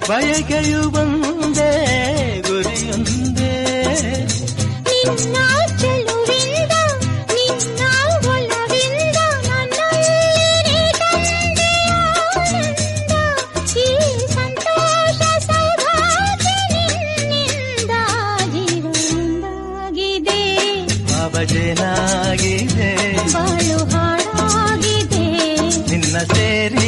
ಬಯಕೆಯು ಬಂದೇ ಗುರಿಯೊಂದೇ. ನಿನ್ನ ಚೆಲುವಿಂದ ನಿನ್ನ ಒಲವಿಂದ ನನ್ನಲ್ಲಿ ತಂದೆ ಆನಂದ. ಈ ಸಂತೋಷ ಸೌಭಾಗ್ಯ ನಿನ್ನಿಂದ ಜೀವನವಾಗಿದೆ. ಭಾವಜೇನಾಗಿದೆ ಬಾಳು ಹಾಡಾಗಿದೆ. ನಿನ್ನ ಸೇರಿ